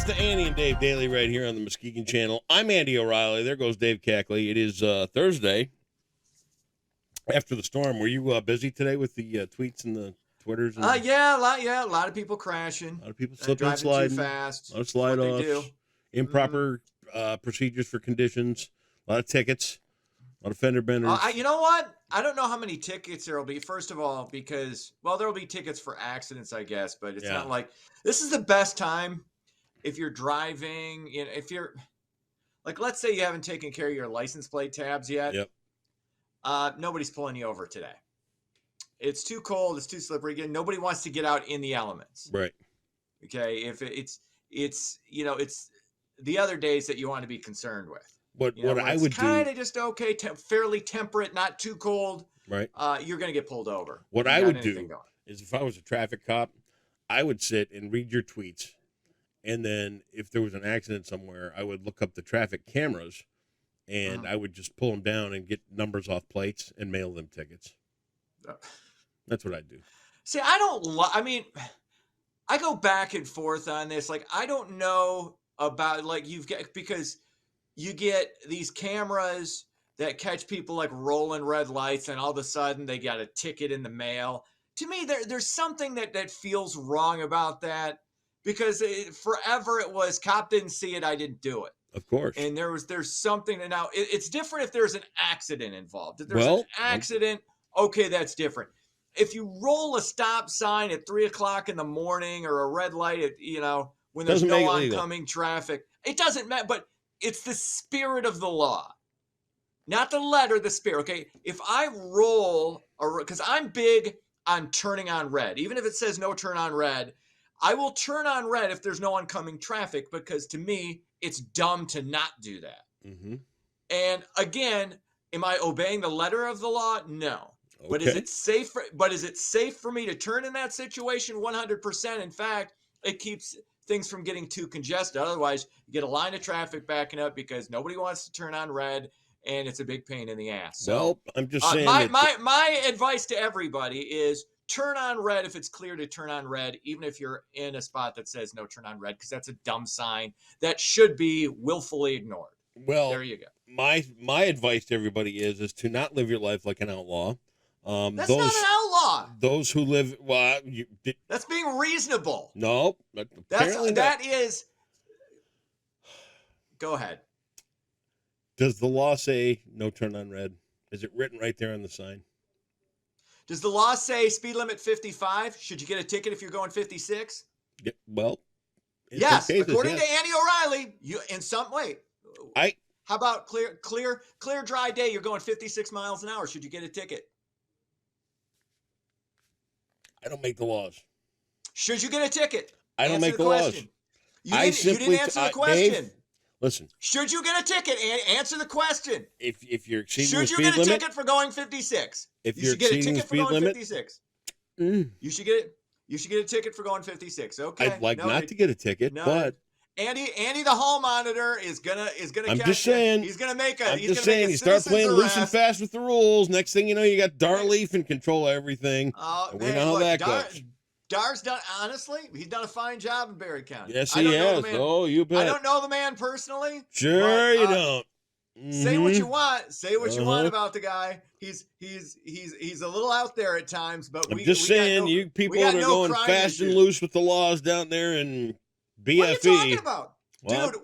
It's the Andy and Dave Daily right here on the Muskegon Channel. I'm Andy O'Reilly. There goes Dave Cackley. It is Thursday after the storm. Were you busy today with the tweets and the Twitters? And yeah, a lot of people crashing. a lot of people slipping and driving sliding. too fast. A lot of slide That's what offs. they do. Improper procedures for conditions. A lot of tickets. A lot of fender benders. You know what? I don't know how many tickets there will be. First of all, because, well, there will be tickets for accidents, I guess, but it's not like this is the best time if you're driving. You know, if you're like, let's say you haven't taken care of your license plate tabs yet. Yep. Nobody's pulling you over today. It's too cold. It's too slippery. Again, nobody wants to get out in the elements. Right. Okay. If it's you know, it's the other days that you want to be concerned with. What I would do, kind of just okay, fairly temperate, not too cold. Right. You're going to get pulled over. What I would do is, if I was a traffic cop, I would sit and read your tweets, and then if there was an accident somewhere, I would look up the traffic cameras, and I would just pull them down and get numbers off plates and mail them tickets. That's what I'd do. See, I mean, I go back and forth on this. Like, I don't know about because you get these cameras that catch people like rolling red lights, and all of a sudden they got a ticket in the mail. To me, there's something that feels wrong about that, because forever it was cop didn't see it, I didn't do it. Of course. And there's something, and now it's different if there's an accident involved. If there's an accident, okay, that's different. If you roll a stop sign at 3:00 in the morning, or a red light at, when there's no oncoming traffic, it doesn't matter. But it's the spirit of the law, not the letter, the spirit. Okay. If I roll, because I'm big on turning on red, even if it says no turn on red, I will turn on red if there's no oncoming traffic, because to me, it's dumb to not do that. Mm-hmm. And again, am I obeying the letter of the law? No. Okay. But is it safe for me to turn in that situation? 100%. In fact, it keeps things from getting too congested. Otherwise, you get a line of traffic backing up because nobody wants to turn on red, and it's a big pain in the ass. So, well, I'm just saying. My advice to everybody is turn on red if it's clear to turn on red, even if you're in a spot that says no turn on red, because that's a dumb sign that should be willfully ignored. Well, there you go. My advice to everybody is to not live your life like an outlaw. That's not an outlaw. Those who live, that's being reasonable. No, that is. Go ahead. Does the law say no turn on red? Is it written right there on the sign? Does the law say speed limit 55? Should you get a ticket if you're going 56? Yeah, well, yes. According to Andy O'Reilly, how about clear dry day? You're going 56 miles an hour. Should you get a ticket? I don't make the laws. Should you get a ticket? I don't make the laws. You didn't answer the question. Dave, listen. Should you get a ticket? Answer the question. If you're exceeding the speed limit. Should you get a ticket for going 56? If you're exceeding the speed limit. 56. You should get a ticket for going 56. Okay. I'd like not to get a ticket, but Andy the hall monitor is gonna I'm just saying. He's gonna make a. I'm just saying. You start playing loose and fast with the rules. Next thing you know, you got Darleaf in control of everything. We know how that goes. Dar's done, honestly, he's done a fine job in Barry County. Yes, he has. Oh, you bet. I don't know the man personally. Sure, you don't. Say what you want. Say what you want about the guy. He's a little out there at times, but I'm just saying, you people that are going fast and loose with the laws down there in BFE. What are you talking about? Dude,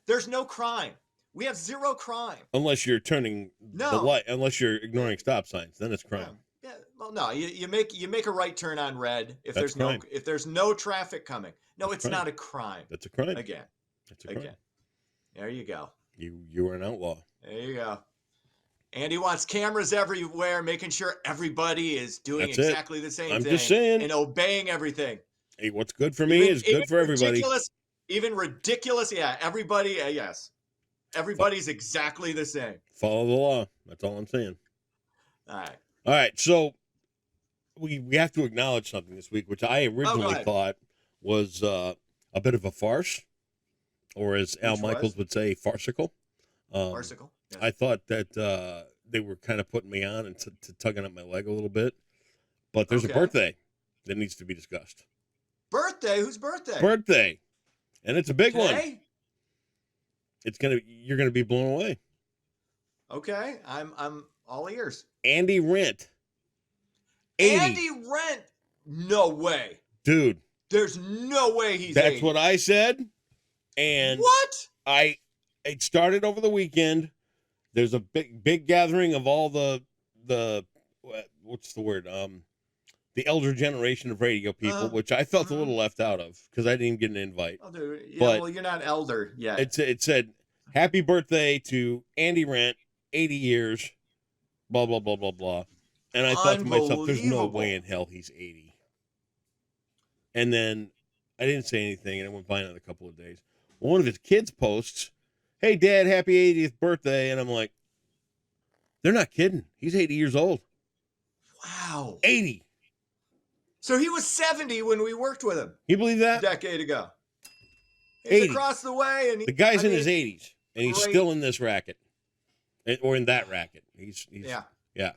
there's no crime. We have zero crime. Unless you're turning the light, unless you're ignoring stop signs, then it's crime. Yeah. Well, no, you make a right turn on red if there's no traffic coming. No, it's not a crime. That's a crime. Again. That's a crime. Again. There you go. You are an outlaw. There you go. And he wants cameras everywhere, making sure everybody is doing exactly the same thing. I'm just saying. And obeying everything. Hey, what's good for me is good for everybody. Even ridiculous. Yeah, everybody. Yes. Everybody's exactly the same. Follow the law. That's all I'm saying. All right. So we have to acknowledge something this week, which I originally thought was a bit of a farce, or as Al Michaels would say, farcical. Farcical. Yeah. I thought that they were kind of putting me on and tugging at my leg a little bit. But there's a birthday that needs to be discussed. Birthday? Whose birthday? Birthday. and it's a big one. Okay. You're gonna be blown away. Okay. I'm all ears. Andy Rent. 80. Andy Rent. No way. Dude. There's no way he's That's 80. what I said. And What? it started over the weekend. There's a big gathering of all the what's the word? The elder generation of radio people, which I felt a little left out of because I didn't even get an invite. Oh, dude. Yeah, But well, you're not elder yet. It said, "Happy birthday to Andy Rent, 80 years." Blah blah blah blah blah. And I thought to myself, "There's no way in hell he's 80." And then I didn't say anything, and it went by another couple of days. One of his kids posts, "Hey, Dad, happy 80th birthday," and I'm like, "They're not kidding. He's 80 years old." Wow. 80. So he was 70 when we worked with him You believe a that? decade ago. He's 80. across the way, and The guy's in his 80s, and he's still in this racket, or in that racket. He's yeah. Yeah.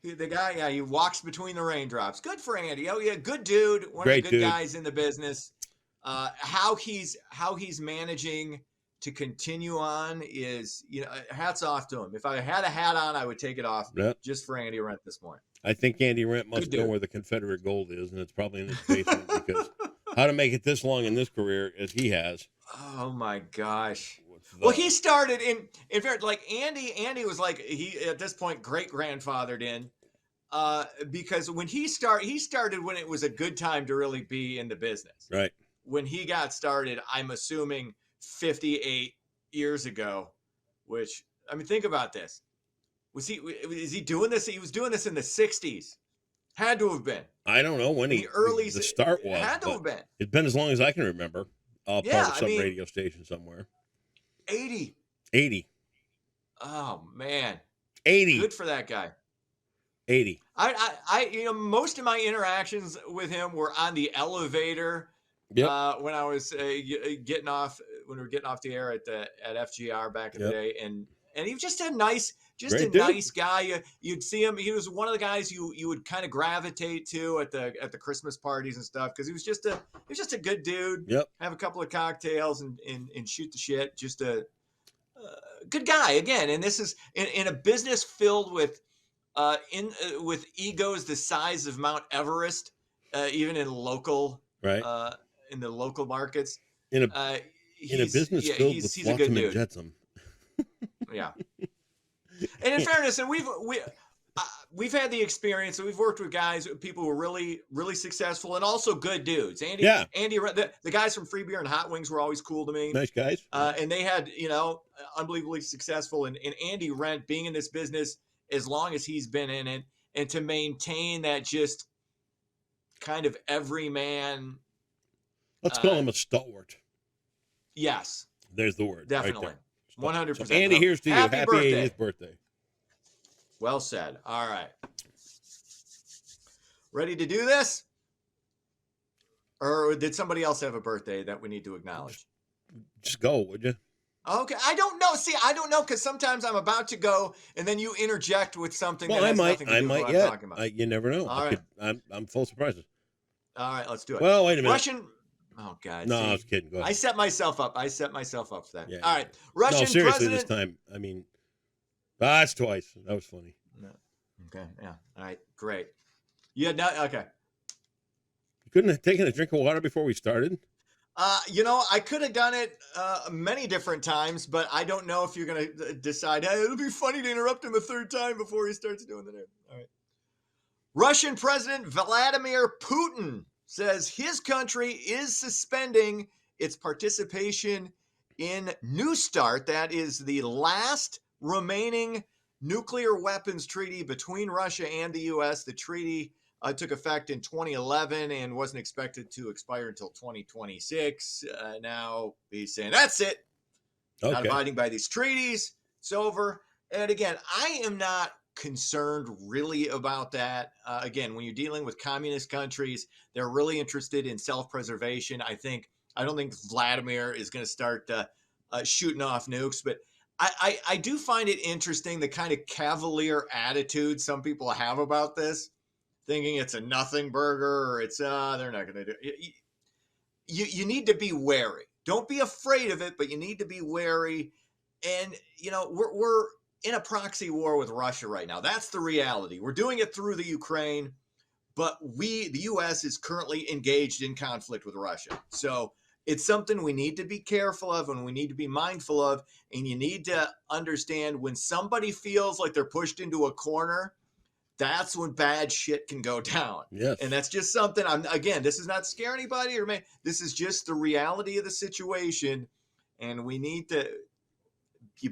The guy, he walks between the raindrops. Good for Andy. Oh yeah, good dude. One Great of the good dude. guys in the business. How he's managing to continue on is, hats off to him. If I had a hat on, I would take it off just for Andy Rent this morning. I think Andy Rent must know where the Confederate gold is, and it's probably in his basement because how to make it this long in this career as he has. Oh my gosh. Well, he started in fact, like Andy was like, he at this point great-grandfathered in, because when he started when it was a good time to really be in the business. Right. When he got started, I'm assuming 58 years ago, which, I mean, think about this. Is he doing this? He was doing this in the 60s. Had to have been. I don't know when the start was. Had to have been. It's been as long as I can remember. Part of some radio station somewhere. 80. 80. Oh man. 80. Good for that guy. 80. I most of my interactions with him were on the elevator. Yep. When I was getting off, when we were getting off the air at FGR back in the day, and he was just a nice guy. You'd see him. He was one of the guys you would kind of gravitate to at the Christmas parties and stuff because he was just a good dude. Yep. Have a couple of cocktails and shoot the shit. Just a good guy again. And this is in a business filled with with egos the size of Mount Everest, even in local in the local markets. In a business filled with Flotsam and Jetsam. Yeah. And in fairness, and we've had the experience, and we've worked with guys, people who are really, really successful and also good dudes. Andy, the guys from Free Beer and Hot Wings were always cool to me. Nice guys. And they had, unbelievably successful. And Andy Rent being in this business as long as he's been in it, and to maintain that just kind of everyman. Let's call him a stalwart. Yes. There's the word. Definitely. 100%. So Andy, here's to you. Happy 80th birthday. Well said. All right. Ready to do this? Or did somebody else have a birthday that we need to acknowledge? Just go, would you? Okay. I don't know. See, I don't know because sometimes I'm about to go and then you interject with something that has nothing to do with what I'm talking about. You never know. All right. I'm full of surprises. All right, let's do it. Well, wait a minute. Oh, God. No, I was kidding. Go ahead. I set myself up for that. Yeah, all right. Russian seriously, president. this time. I mean, that's twice. That was funny. No. Okay. Yeah. All right. Great. Yeah. No. Okay. You couldn't have taken a drink of water before we started? I could have done it many different times, but I don't know if you're going to decide, hey, it'll be funny to interrupt him a third time before he starts doing the news. All right. Russian President Vladimir Putin says his country is suspending its participation in New START. That is the last remaining nuclear weapons treaty between Russia and the U.S. The treaty took effect in 2011 and wasn't expected to expire until 2026. Now he's saying, that's it. Okay. Not abiding by these treaties. It's over. And again, I am not concerned really about that. Again, when you're dealing with communist countries, they're really interested in self-preservation. I don't think Vladimir is going to start shooting off nukes, but I do find it interesting the kind of cavalier attitude some people have about this, thinking it's a nothing burger or it's they're not going to do it. You need to be wary. Don't be afraid of it, but you need to be wary. And we're in a proxy war with Russia right now. That's the reality. We're doing it through the Ukraine, but the U.S. is currently engaged in conflict with Russia. So it's something we need to be careful of and we need to be mindful of. And you need to understand when somebody feels like they're pushed into a corner, that's when bad shit can go down. Yes. And that's just something this is not to scare anybody this is just the reality of the situation. And we need to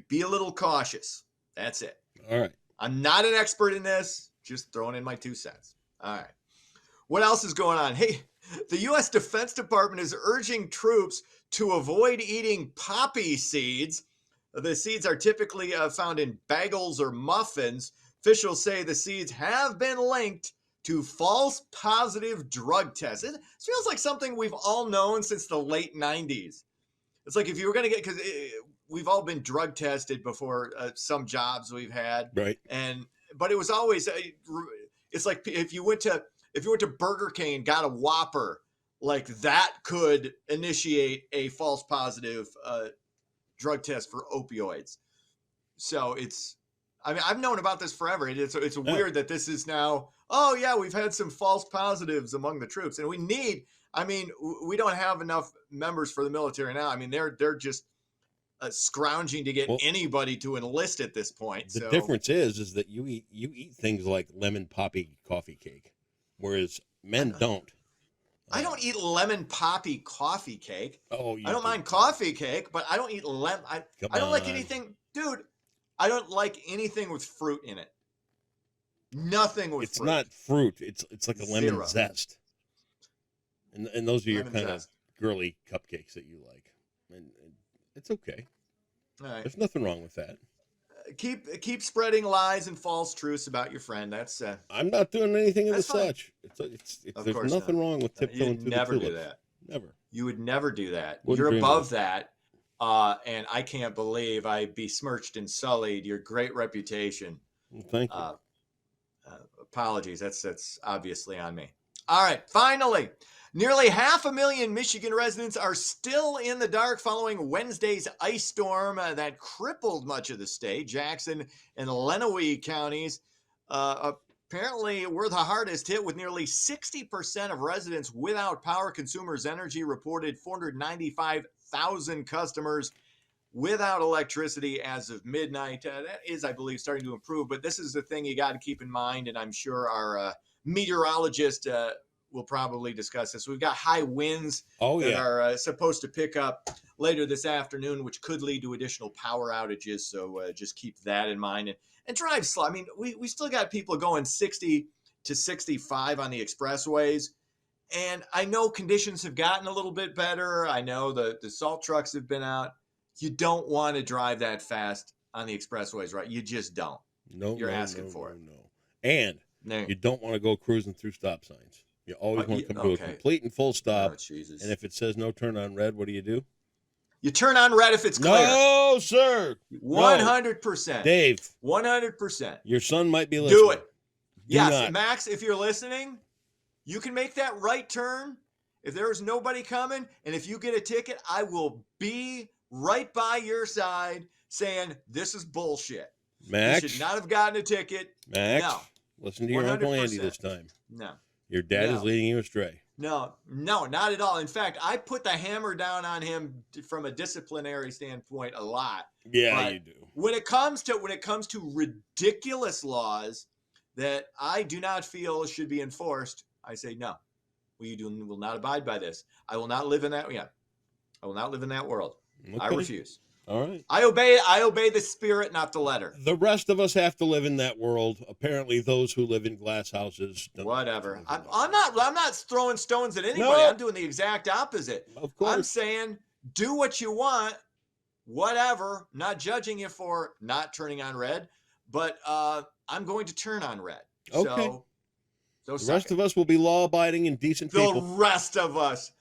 be a little cautious. That's it. All right. I'm not an expert in this, just throwing in my 2 cents. All right. What else is going on? Hey, the U.S. Defense Department is urging troops to avoid eating poppy seeds. The seeds are typically found in bagels or muffins. Officials say the seeds have been linked to false positive drug tests. It feels like something we've all known since the late 90s. It's like if you were going to get, because we've all been drug tested before some jobs we've had. Right. But it was always, it's like if you went to Burger King, got a Whopper, like that could initiate a false positive drug test for opioids. So I've known about this forever. It's weird that this is now, oh yeah, we've had some false positives among the troops. And we don't have enough members for the military now. They're just scrounging to get anybody to enlist at this point. The difference is that you eat things like lemon poppy coffee cake, whereas men don't. I don't eat lemon poppy coffee cake. Oh, I don't mind coffee cake, but I don't eat lemon. I don't like anything, dude. I don't like anything with fruit in it. Nothing with fruit. It's not fruit. It's like a lemon zest. And those are your kind of girly cupcakes that you like. And it's okay. All right. There's nothing wrong with that. Keep spreading lies and false truths about your friend. That's I'm not doing anything of the fine. such. There's nothing wrong with tiptoeing through the tulips. Never do that. Never. You would never do that. Wouldn't You're dream above of that. And I can't believe I besmirched and sullied your great reputation. Well, thank you. Apologies. That's obviously on me. All right. Finally, nearly 500,000 Michigan residents are still in the dark following Wednesday's ice storm that crippled much of the state. Jackson and Lenawee counties apparently were the hardest hit, with nearly 60% of residents without power. Consumers Energy reported 495,000 customers without electricity as of midnight. That is, I believe, starting to improve, but this is the thing you got to keep in mind, and I'm sure our meteorologist will probably discuss this. We've got high winds that are supposed to pick up later this afternoon, which could lead to additional power outages, so just keep that in mind. And drive slow. We still got people going 60 to 65 on the expressways. And I know conditions have gotten a little bit better. I know the salt trucks have been out. You don't want to drive that fast on the expressways, right? You just don't. You're asking for it. And you don't want to go cruising through stop signs. You always want to come to a complete and full stop. Oh, Jesus. And if it says no turn on red, what do? You turn on red if it's clear. No, sir. 100%. Dave. 100%. Your son might be listening. Do it. Yes, not. Max, if you're listening, you can make that right turn. If there is nobody coming, and if you get a ticket, I will be right by your side saying, this is bullshit. Max. You should not have gotten a ticket. Max. No. Listen to your Uncle Andy this time. No. Your dad is leading you astray. No, not at all. In fact, I put the hammer down on him from a disciplinary standpoint a lot. Yeah, but you do. When it comes to ridiculous laws that I do not feel should be enforced, I say no. We will not abide by this. I will not live in that. Yeah, I will not live in that world. Okay. I refuse. All right. I obey the spirit, not the letter. The rest of us have to live in that world. Apparently, those who live in glass houses don't. Whatever. I'm not throwing stones at anybody. No. I'm doing the exact opposite. Of course. I'm saying do what you want. Whatever. Not judging you for not turning on red, but I'm going to turn on red. Okay. So the rest of us will be law-abiding and decent the people. rest of us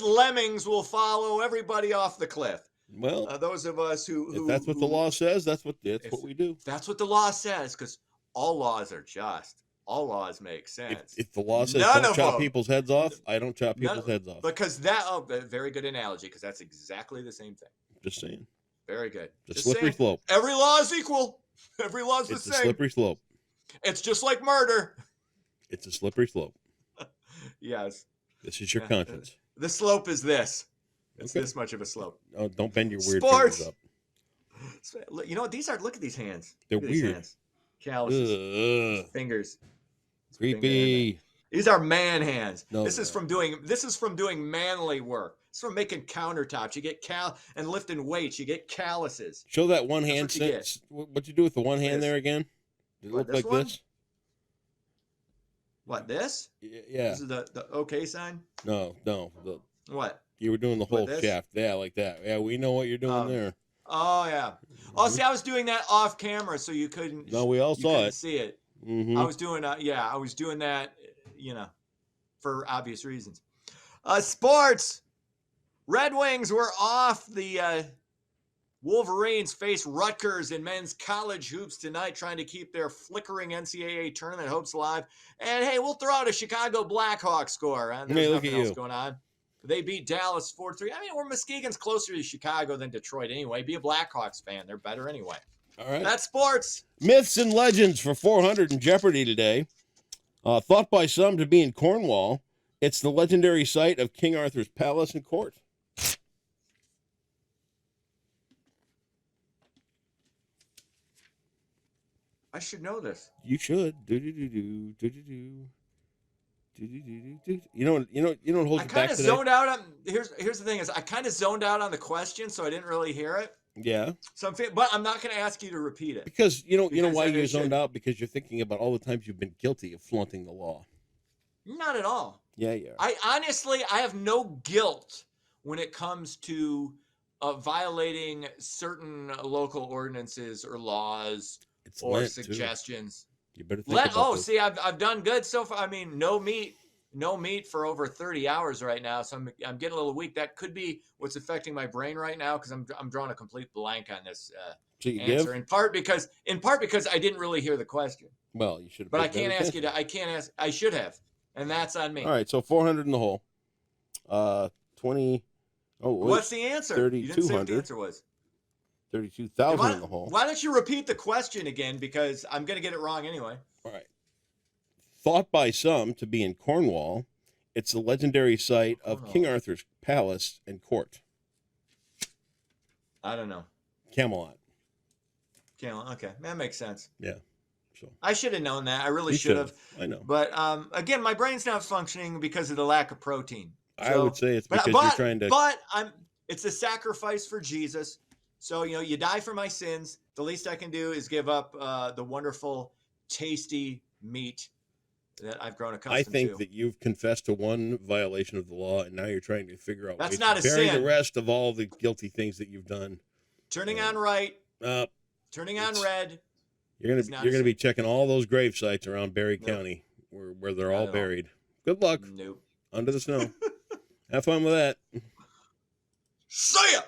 lemmings will follow everybody off the cliff. Well, those of us who if that's what the law says, that's what we do. That's what the law says, because all laws are just. All laws make sense. If the law says None don't of chop them. people's heads off, I don't chop None, people's heads off. because very good analogy, because that's exactly the same thing. Just saying. Very good. It's a slippery slope. Every law is equal. Every law is the It's same. a slippery slope. It's just like murder. It's a slippery slope. Yes. This is your conscience. The slope is this. It's Okay. this much of a slope. Oh, don't bend your weird Sports. fingers up. You know what? Look at these hands. They're Look at these weird. hands. Calluses. Ugh, Fingers. creepy. These are man hands. No, this they're is from doing manly work. It's from making countertops. You get and lifting weights. You get calluses. Show that one That's hand. what you get. What you do with the one hand This. there again? Does it What, look this like one? this? What, this? Yeah. This is the okay sign? No. What? You were doing the whole this? shaft. Yeah, like that. Yeah, we know what you're doing there. Oh, yeah. Oh, see, I was doing that off camera so you couldn't. No, we all you saw couldn't it. see it. Mm-hmm. I was doing that, for obvious reasons. Sports. Red Wings were off. The Wolverines face Rutgers in men's college hoops tonight, trying to keep their flickering NCAA tournament hopes alive. And hey, we'll throw out a Chicago Blackhawks score. There's Hey, look nothing at else you. going on. They beat Dallas 4-3. I mean, Muskegon's closer to Chicago than Detroit anyway. Be a Blackhawks fan. They're better anyway. All right. That's sports. Myths and legends for 400 in Jeopardy today. Thought by some to be in Cornwall, it's the legendary site of King Arthur's palace and court. I should know this. You should. Do-do-do-do, do-do-do. Do-do-do-do-do. You know what holds I you kind back of today? zoned out on. Here's the thing: is I kind of zoned out on the question, so I didn't really hear it. Yeah. So but I'm not going to ask you to repeat it. Because you know Because why then you're it should- zoned out? Because you're thinking about all the times you've been guilty of flaunting the law. Not at all. Yeah. I have no guilt when it comes to violating certain local ordinances or laws It's or Lent, too. suggestions. You better think about this. See, I've done good so far. I mean, no meat for over 30 hours right now, so I'm getting a little weak. That could be what's affecting my brain right now because I'm drawing a complete blank on this So you answer. give? In part because I didn't really hear the question. Well, you should have. But I paid can't better ask you to. I can't ask. I should have, and that's on me. All right, so 400 in the hole. 20. Oh, wait, What's the answer? You didn't say what the 3,200. answer was. 32,000 in the hole. Why don't you repeat the question again? Because I'm going to get it wrong anyway. All right. Thought by some to be in Cornwall, it's the legendary site of Cornwall. King Arthur's palace and court. I don't know. Camelot. Okay, that makes sense. Yeah. So I should have known that. I really you should have. I know. But again, my brain's not functioning because of the lack of protein. I would say it's because you're trying to. But it's a sacrifice for Jesus. So you die for my sins. The least I can do is give up the wonderful, tasty meat that I've grown accustomed I think to. that you've confessed to one violation of the law, and now you're trying to figure out That's ways not to a bury sin. the rest of all the guilty things that you've done. Turning on right, Uh, turning on It's- red. You're It's gonna not you're a gonna be sin. checking all those grave sites around Berry No. County where they're Not all at all. buried. Good luck Nope. under the snow. Have fun with that. See ya!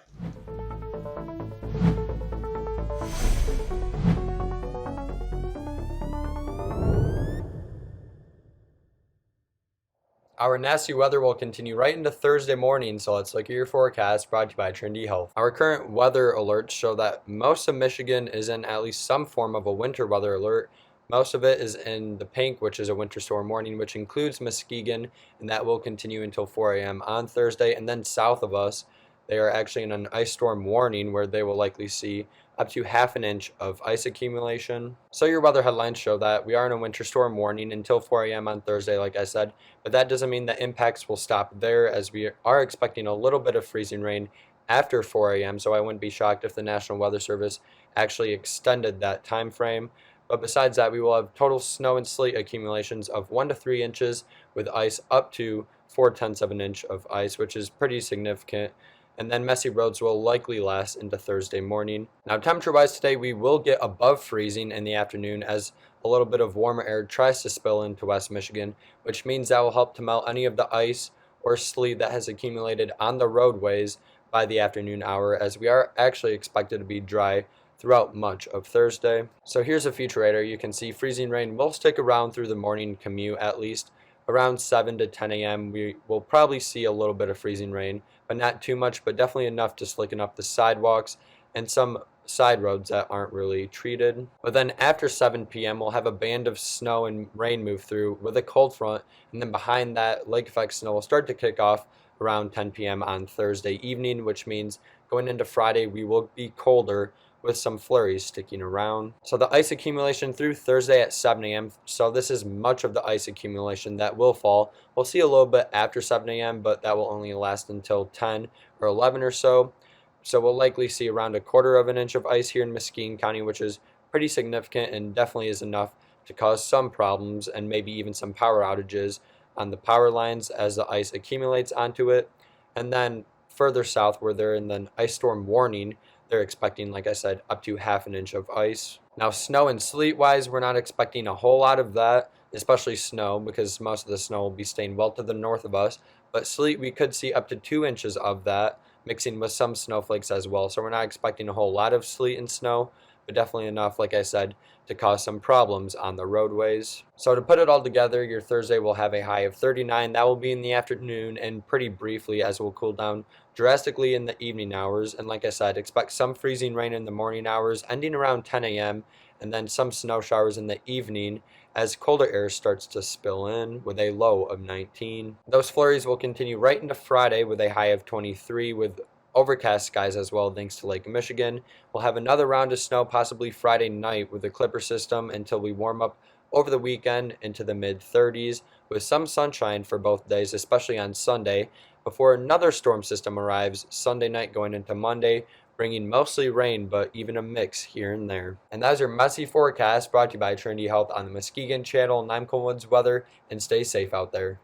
Our nasty weather will continue right into Thursday morning, so let's look at your forecast brought to you by Trinity Health. Our current weather alerts show that most of Michigan is in at least some form of a winter weather alert. Most of it is in the pink, which is a winter storm warning, which includes Muskegon, and that will continue until 4 a.m. on Thursday. And then south of us, they are actually in an ice storm warning where they will likely see up to half an inch of ice accumulation. So your weather headlines show that we are in a winter storm warning until 4 a.m. on Thursday, like I said, but that doesn't mean the impacts will stop there, as we are expecting a little bit of freezing rain after 4 a.m. So I wouldn't be shocked if the National Weather Service actually extended that time frame. But besides that, we will have total snow and sleet accumulations of 1 to 3 inches with ice up to 4/10 of an inch of ice, which is pretty significant. And then messy roads will likely last into Thursday morning. Now, temperature-wise today, we will get above freezing in the afternoon as a little bit of warmer air tries to spill into West Michigan, which means that will help to melt any of the ice or sleet that has accumulated on the roadways by the afternoon hour, as we are actually expected to be dry throughout much of Thursday. So here's a future radar. You can see freezing rain will stick around through the morning commute at least. Around 7 to 10 a.m. we will probably see a little bit of freezing rain, but not too much, but definitely enough to slicken up the sidewalks and some side roads that aren't really treated. But then after 7 p.m. we'll have a band of snow and rain move through with a cold front, and then behind that, lake effect snow will start to kick off around 10 p.m. on Thursday evening, which means going into Friday we will be colder with some flurries sticking around. So the ice accumulation through Thursday at 7 a.m. So this is much of the ice accumulation that will fall. We'll see a little bit after 7 a.m., but that will only last until 10 or 11 or so. So we'll likely see around 1/4 of an inch of ice here in Muskegon County, which is pretty significant and definitely is enough to cause some problems and maybe even some power outages on the power lines as the ice accumulates onto it. And then further south where they're in the ice storm warning, they're expecting, like I said, up to 1/2 inch of ice. Now, snow and sleet wise, we're not expecting a whole lot of that, especially snow, because most of the snow will be staying well to the north of us. But sleet, we could see up to 2 inches of that, mixing with some snowflakes as well. So we're not expecting a whole lot of sleet and snow, but definitely enough, like I said, to cause some problems on the roadways. So to put it all together, your Thursday will have a high of 39. That will be in the afternoon and pretty briefly, as will cool down drastically in the evening hours. And like I said, expect some freezing rain in the morning hours ending around 10 a.m. and then some snow showers in the evening as colder air starts to spill in with a low of 19. Those flurries will continue right into Friday with a high of 23 with overcast skies as well thanks to Lake Michigan. We'll have another round of snow possibly Friday night with the Clipper system until we warm up over the weekend into the mid-30s with some sunshine for both days, especially on Sunday, before another storm system arrives Sunday night going into Monday, bringing mostly rain, but even a mix here and there. And that's your messy forecast brought to you by Trinity Health on the Muskegon Channel. And I'm Colin Woods Weather, and stay safe out there.